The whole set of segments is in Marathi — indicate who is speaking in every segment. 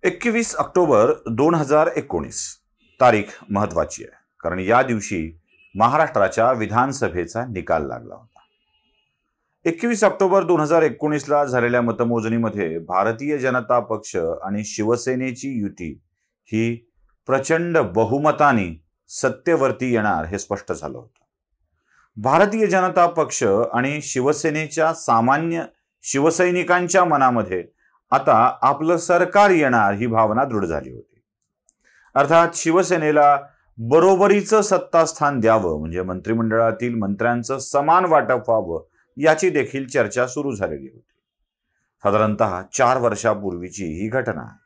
Speaker 1: 21 ऑक्टोबर 2019 तारीख महत्वाची आहे, कारण या दिवशी महाराष्ट्राच्या विधानसभेचा निकाल लागला होता. 21 ऑक्टोबर 2019ला झालेल्या मतमोजणीमध्ये भारतीय जनता पक्ष आणि शिवसेनेची युती ही प्रचंड बहुमताने सत्तेवरती येणार हे स्पष्ट झालं होतं. भारतीय जनता पक्ष आणि शिवसेनेच्या सामान्य शिवसैनिकांच्या मनामध्ये आता आपलं सरकार येणार ही भावना दृढ झाली होती. अर्थात शिवसेनेला बरोबरीचं सत्तास्थान द्यावं, म्हणजे मंत्रिमंडळातील मंत्र्यांचं समान वाटप व्हावं, याची देखील चर्चा सुरू झालेली होती. साधारणतः 4 वर्षापूर्वीची ही घटना आहे.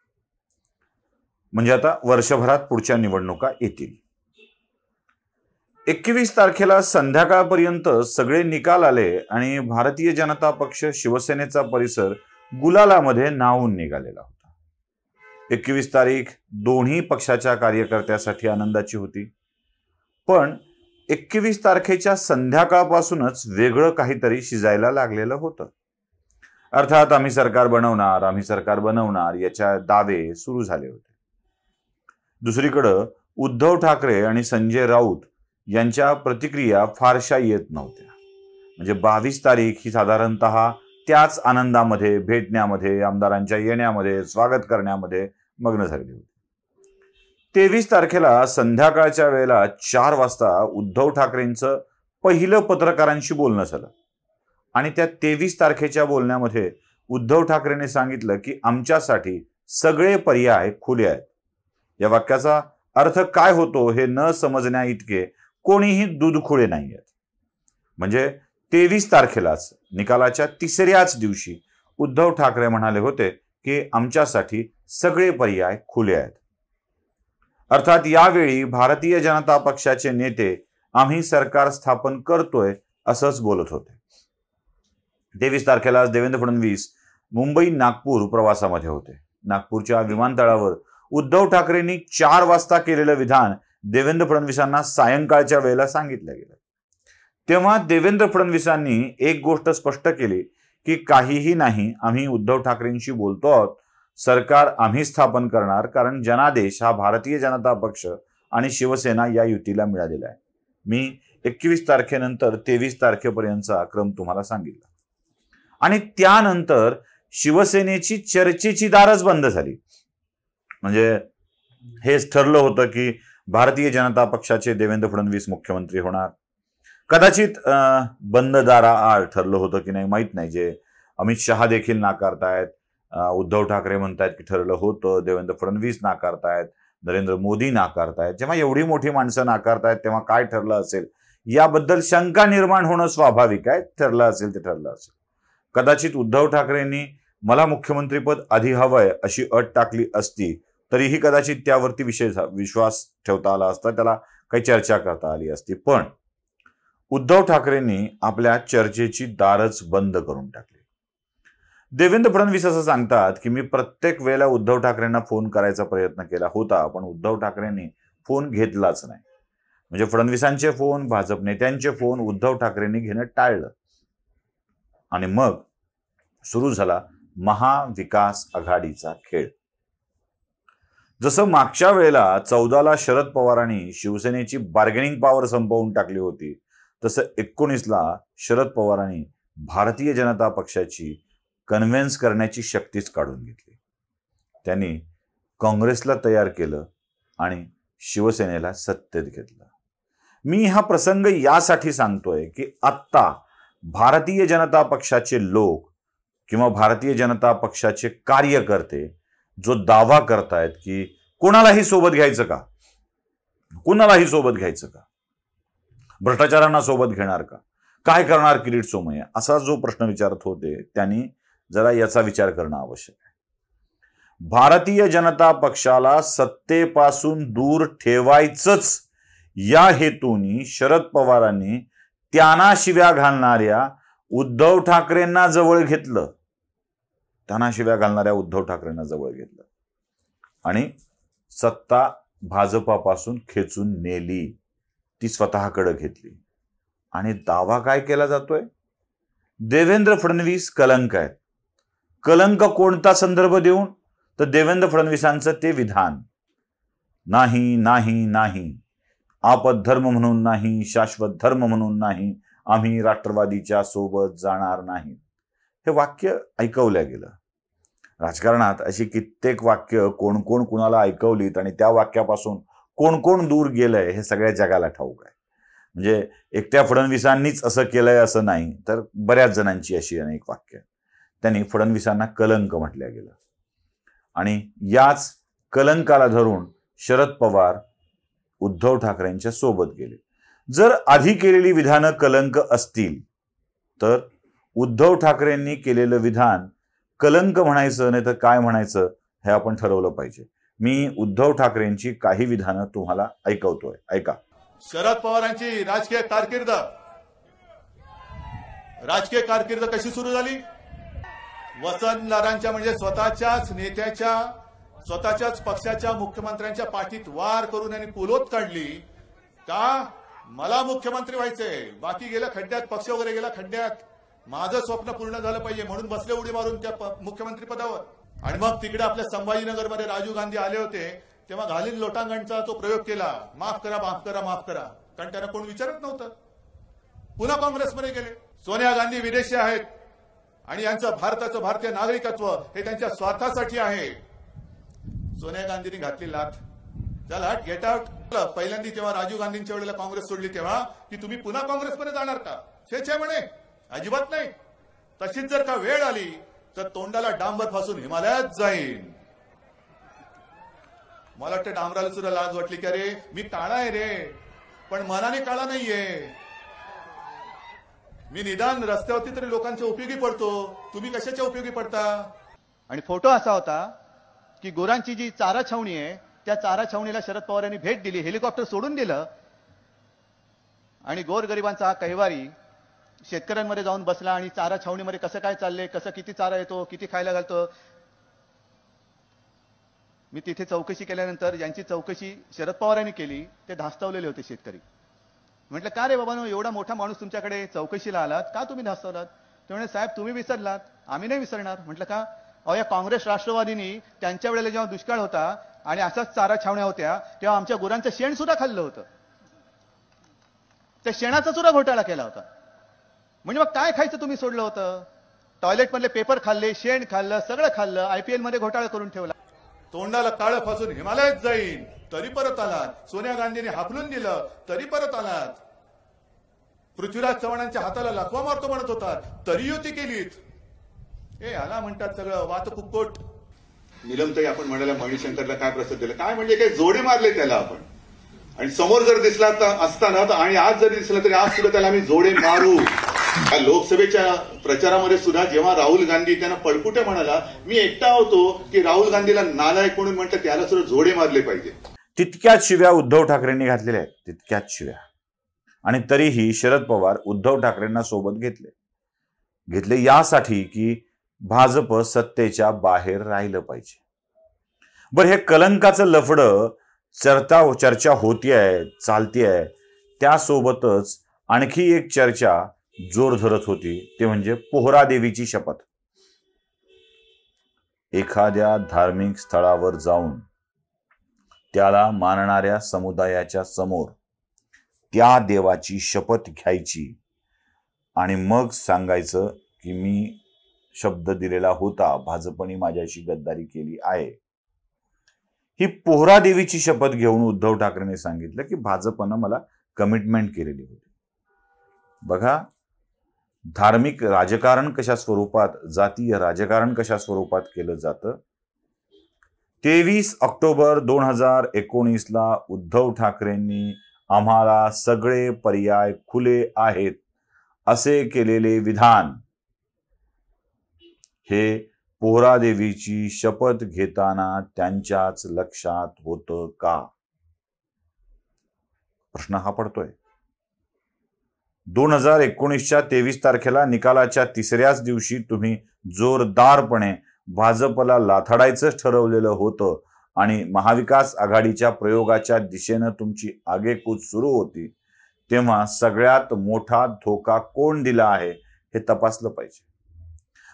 Speaker 1: म्हणजे आता वर्षभरात पुढच्या निवडणुका येतील. 21 तारखेला संध्याकाळपर्यंत सगळे निकाल आले आणि भारतीय जनता पक्ष शिवसेनेचा परिसर गुलालामध्ये न्हाऊन निघालेला होता. 21 तारीख दोन्ही पक्षाच्या कार्यकर्त्यासाठी आनंदाची होती. पण 21 तारखेच्या संध्याकाळपासूनच वेगळं काहीतरी शिजायला लागलेलं होतं. अर्थात आम्ही सरकार बनवणार याच्या दावे सुरू झाले होते. दुसरीकडं उद्धव ठाकरे आणि संजय राऊत यांच्या प्रतिक्रिया फारशा येत नव्हत्या. म्हणजे 22 तारीख ही साधारणतः त्याच आनंदामध्ये, भेटण्यामध्ये, आमदारांच्या येण्यामध्ये, स्वागत करण्यामध्ये मग्न झालेली होती. 23 तारखेला संध्याकाळच्या वेळेला 4 वाजता उद्धव ठाकरेंचं पहिलं पत्रकारांशी बोलणं झालं आणि त्या 23 तारखेच्या बोलण्यामध्ये उद्धव ठाकरेंनी सांगितलं की आमच्यासाठी सगळे पर्याय खुले आहेत. या वाक्याचा अर्थ काय होतो हे न समजण्या इतके कोणीही दूध खुळे नाही आहेत. म्हणजे 23 तारखेलाच निकालाच्या तिसऱ्याच दिवशी उद्धव ठाकरे म्हणाले होते की आमच्यासाठी सगळे पर्याय खुले आहेत. अर्थात यावेळी भारतीय जनता पक्षाचे नेते आम्ही सरकार स्थापन करतोय असंच बोलत होते. 23 तारखेला देवेंद्र फडणवीस मुंबई नागपूर प्रवासामध्ये होते. नागपूरच्या विमानतळावर उद्धव ठाकरेंनी 4 वाजता केलेलं विधान देवेंद्र फडणवीसांना सायंकाळच्या वेळेला सांगितलं गेलं. तेव्हा देवेंद्र फडणवीसांनी एक गोष्ट स्पष्ट केली की काहीही नाही, आम्ही उद्धव ठाकरेंशी बोलतो आहोत, सरकार आम्ही स्थापन करणार, कारण जनादेश हा भारतीय जनता पक्ष आणि शिवसेना या युतीला मिळालेला आहे. मी 21 तारखेनंतर 23 तारखेपर्यंतचा क्रम तुम्हाला सांगितला. आणि त्यानंतर शिवसेनेची चर्चेची दारच बंद झाली. म्हणजे हेच ठरलं होतं की भारतीय जनता पक्षाचे देवेंद्र फडणवीस मुख्यमंत्री होणार. कदाचित बंद दाराआड ठरलं होतं की नाही माहीत नाही. जे अमित शहा देखील नाकारतायत, उद्धव ठाकरे म्हणतायत की ठरलं होतं, देवेंद्र फडणवीस नाकारतायत, नरेंद्र मोदी नाकारतायत. जेव्हा एवढी मोठी माणसं नाकारतायत तेव्हा काय ठरलं असेल याबद्दल शंका निर्माण होणं स्वाभाविक आहे. ठरलं असेल ते ठरलं असेल. कदाचित उद्धव ठाकरेंनी मला मुख्यमंत्रीपद आधी हवंय अशी अट टाकली असती तरीही कदाचित त्यावरती विश्वास ठेवता आला असता, त्याला काही चर्चा करता आली असती. पण उद्धव ठाकरेंनी आपल्या चर्चेची दारच बंद करून टाकली. देवेंद्र फडणवीस असं सांगतात की मी प्रत्येक वेळेला उद्धव ठाकरेंना फोन करायचा प्रयत्न केला होता, पण उद्धव ठाकरेंनी फोन घेतलाच नाही. म्हणजे फडणवीसांचे फोन, भाजप नेत्यांचे फोन उद्धव ठाकरेंनी घेणं टाळलं. आणि मग सुरू झाला महाविकास आघाडीचा खेळ. जसं मागच्या वेळेला 14ला शरद पवारांनी शिवसेनेची बार्गेनिंग पॉवर संपवून टाकली होती, तसं 19ला शरद पवारांनी भारतीय जनता पक्षाची कन्व्हिन्स करण्याची शक्तीच काढून घेतली. त्यांनी काँग्रेसला तयार केलं आणि शिवसेनेला सत्तेत घेतलं. मी हा प्रसंग यासाठी सांगतोय की आत्ता भारतीय जनता पक्षाचे लोक किंवा भारतीय जनता पक्षाचे कार्यकर्ते जो दावा करतायत की कोणालाही सोबत घ्यायचं का, भ्रष्टाचारांना सोबत घेणार का, काय करणार किरीट सोमय्या, असा जो प्रश्न विचारत होते त्यांनी जरा याचा विचार करणं आवश्यक आहे. भारतीय जनता पक्षाला सत्तेपासून दूर ठेवायचंच या हेतूने शरद पवारांनी त्यांना शिव्या घालणाऱ्या उद्धव ठाकरेंना जवळ घेतलं. आणि सत्ता भाजपापासून खेचून नेली, ती स्वतःकडे घेतली. आणि दावा काय केला जातोय? देवेंद्र फडणवीस कलंक आहेत. कलंक कोणता संदर्भ देऊन? तर देवेंद्र फडणवीसांचं ते विधान, नाही नाही नाही, आपद धर्म म्हणून नाही, शाश्वत धर्म म्हणून नाही, आम्ही राष्ट्रवादीच्या सोबत जाणार नाही, हे वाक्य ऐकवलं गेलं. राजकारणात अशी कित्येक वाक्य कोण कोण कुणाला ऐकवलीत आणि त्या वाक्यापासून कोण कोण दूर गेलंय हे सगळ्या जगाला ठाऊक आहे. म्हणजे एकट्या फडणवीसांनीच असं केलंय असं नाही, तर बऱ्याच जणांची अशी अनेक वाक्य. त्यांनी फडणवीसांना कलंक म्हटलं गेलं आणि याच कलंकाला धरून शरद पवार उद्धव ठाकरेंच्या सोबत गेले. जर आधी केलेली विधानं कलंक असतील तर उद्धव ठाकरेंनी केलेलं विधान कलंक म्हणायचं नाही तर काय म्हणायचं हे आपण ठरवलं पाहिजे. मी उद्धव ठाकरेंची काही विधानं तुम्हाला ऐकवतोय, ऐका.
Speaker 2: शरद पवारांची राजकीय कारकीर्द कशी सुरू झाली? वसंतदारांच्या म्हणजे स्वतःच्याच नेत्याच्या, स्वतःच्याच पक्षाच्या मुख्यमंत्र्यांच्या पाठीत वार करून यांनी पोलोत काढली. का? मला मुख्यमंत्री व्हायचंय, बाकी गेलं खड्ड्यात, पक्ष वगैरे गेला खड्ड्यात, माझं स्वप्न पूर्ण झालं पाहिजे म्हणून बसले उडी मारून त्या मुख्यमंत्री पदावर. आणि मग तिकडे आपल्या संभाजीनगरमध्ये राजीव गांधी आले होते, तेव्हा घालीन लोटांगणचा तो प्रयोग केला, माफ करा माफ करा माफ करा, कारण त्यांना कोण विचारत नव्हतं. पुन्हा काँग्रेसमध्ये गेले. सोनिया गांधी विदेशी आहेत आणि यांचं भारताचं भारतीय नागरिकत्व हे त्यांच्या स्वार्थासाठी आहे. सोनिया गांधींनी घातली लाथ, चला गेट आउट. पहिल्यांदा तेव्हा राजीव गांधींच्या वेळेला काँग्रेस सोडली तेव्हा की तुम्ही पुन्हा काँग्रेसमध्ये जाणार का? छे म्हणे, अजिबात नाही. तशीच जर का वेळ आली तर तोंडाला डांबर फासून हिमालयात जाईन. मला वाटतं डांबराला सुद्धा लाज वाटली की अरे मी काळा आहे रे, पण मनाने काळा नाहीये. मी निदान रस्त्यावरती तरी लोकांच्या उपयोगी पडतो, तुम्ही कशाच्या उपयोगी पडता?
Speaker 3: आणि फोटो असा होता की गोरांची जी चारा छावणी आहे त्या चारा छावणीला शरद पवार यांनी भेट दिली, हेलिकॉप्टर सोडून दिलं आणि गोरगरिबांचा हा कैवारी शेतकऱ्यांमध्ये जाऊन बसला आणि चारा छावणीमध्ये कसं काय चाललंय, कसं किती चारा येतो, किती खायला घालतो. मी तिथे चौकशी केल्यानंतर यांची चौकशी शरद पवारांनी केली, ते धास्तावलेले होते शेतकरी. म्हटलं का रे बाबांनो, एवढा मोठा माणूस तुमच्याकडे चौकशीला आलात, का तुम्ही धास्तावलात? ते म्हणे साहेब तुम्ही विसरलात, आम्ही नाही विसरणार. म्हटलं का? अहो या काँग्रेस राष्ट्रवादीनी त्यांच्या वेळेला जेव्हा दुष्काळ होता आणि असाच चारा छावण्या होत्या तेव्हा आमच्या गुरांचं शेण सुद्धा खाल्लं होतं, त्या शेणाचा सुद्धा घोटाळा केला होता. म्हणजे मग काय खायचं तुम्ही सोडलं होतं? टॉयलेट मधले पेपर खाल्ले, शेण खाल्लं, सगळं खाल्लं, IPL मध्ये घोटाळा करून ठेवला.
Speaker 2: तोंडाला काळं फासून हिमालयात जाईन तरी परत आलात. सोनिया गांधींनी हाकलून दिलं तरी परत आलात. पृथ्वीराज चव्हाणांच्या हाताला लकवा मारतो म्हणत होतात तरी युती केलीत. हे आला म्हणतात सगळं वात कुक्कोट.
Speaker 4: नीलमताई आपण म्हणाला मणिशंकरला काय प्रसिद्ध दिलं, काय म्हणजे काय जोडे मारले त्याला आपण. आणि समोर जर दिसला असताना आणि आज जरी दिसला तरी आज सुद्धा त्याला आम्ही जोडे मारू. लोकसभेच्या प्रचारामध्ये सुद्धा जेव्हा राहुल गांधी त्यांना पळपुटे म्हणाला, मी एकटा होतो की राहुल गांधीला नालायक म्हणून म्हणतात, त्याला सुद्धा जोडे मारले पाहिजे.
Speaker 1: तितक्याच शिव्या उद्धव ठाकरेंनी घातलेल्या आहेत, तितक्याच शिव्या. आणि तरीही शरद पवार उद्धव ठाकरेंना सोबत घेतले यासाठी की भाजप सत्तेच्या बाहेर राहिलं पाहिजे. बरं, हे कलंकाचं लफडं चर्चा होतीये, चालतीये, त्यासोबतच आणखी एक चर्चा जोर धरत होती, ते म्हणजे पोहरा देवीची शपथ. एखाद्या धार्मिक स्थळावर जाऊन त्याला मानणाऱ्या समुदायाच्या समोर त्या देवाची शपथ घ्यायची आणि मग सांगायचं की मी शब्द दिलेला होता, भाजपने माझ्याशी गद्दारी केली आहे. ही पोहरा देवीची शपथ घेऊन उद्धव ठाकरेंनी सांगितलं की भाजपनं मला कमिटमेंट केलेली होती. बघा, धार्मिक राजकारण कशा स्वरूपात, जातीय राजकारण कशा स्वरूपात केलं जातं. 23 ऑक्टोबर 2019ला उद्धव ठाकरेंनी आम्हाला सगळे पर्याय खुले आहेत असे केलेले विधान हे पोहरा देवीची शपथ घेताना त्यांच्याच लक्षात होतं का? प्रश्न हा पडतोय. 2019च्या 23 तारखेला निकालाच्या तिसऱ्याच दिवशी तुम्ही जोरदारपणे भाजपला लाथाडायचं ठरवलेलं होतं आणि महाविकास आघाडीच्या प्रयोगाच्या दिशेनं तुमची आगेकूच सुरू होती, तेव्हा सगळ्यात मोठा धोका कोण दिला आहे हे तपासलं पाहिजे.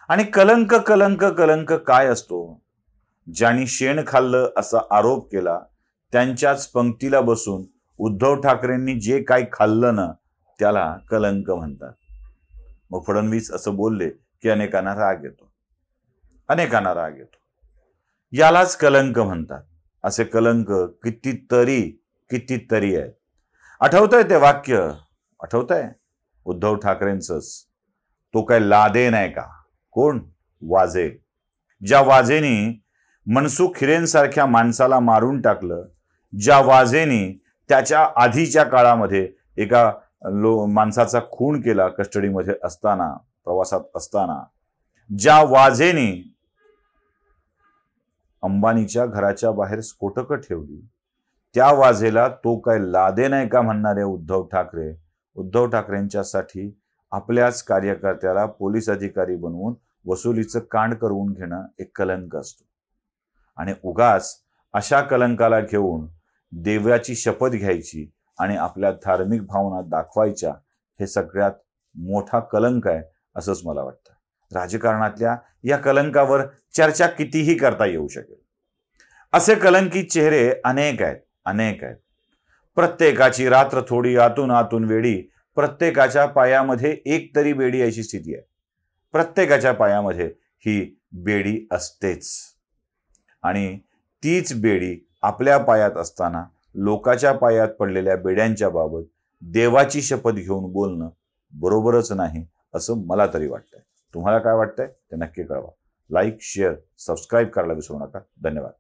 Speaker 1: आणि कलंक कलंक कलंक काय असतो ज्यांनी शेण खाल्लं असा आरोप केला त्यांच्याच पंक्तीला बसून उद्धव ठाकरेंनी जे काही खाल्लं ना त्याला कलंक म्हणतात. मग फडणवीस असं बोलले की अनेकांना राग येतो. यालाच कलंक म्हणतात. असे कलंक कितीतरी आहेत. आठवतंय ते वाक्य? आठवतंय उद्धव ठाकरेंचंच. तो काय लादे नाही का? कोण? वाजे. ज्या वाजेनी मनसुख हिरेंसारख्या माणसाला मारून टाकलं, ज्या वाजेनी त्याच्या आधीच्या काळामध्ये एका माणसाचा खून केला कस्टडीमध्ये असताना, प्रवासात असताना, ज्या वाजेनी अंबानीच्या घराच्या बाहेर स्फोटकं ठेवली, त्या वाजेला तो काय लादे नाही का म्हणणारे उद्धव ठाकरेंच्यासाठी आपल्याच कार्यकर्त्याला पोलीस अधिकारी बनवून वसुलीचं कांड करून घेणं एक कलंक असतो. आणि उगाच अशा कलंकाला घेऊन देवाची शपथ घ्यायची आणि आपल्या धार्मिक भावना दाखवायच्या, हे सगळ्यात मोठा कलंक आहे असंच मला वाटतं. राजकारणातल्या या कलंकावर चर्चा कितीही करता येऊ शकेल. असे कलंकित चेहरे अनेक आहेत. प्रत्येकाची रात्र थोडी आतून वेडी. प्रत्येकाच्या पायामध्ये एक तरी बेडी अशी स्थिती आहे. प्रत्येकाच्या पायामध्ये ही बेडी असतेच. आणि तीच बेडी आपल्या पायात असताना लोकाच्या पायात पडलेल्या बेड्यांच्या बाबत देवाची शपथ घेऊन बोलणं बरोबरच नाही असं मला तरी वाटतंय. तुम्हाला काय वाटतंय ते नक्की कळवा. लाईक, शेअर, सबस्क्राईब करायला विसरू नका. धन्यवाद.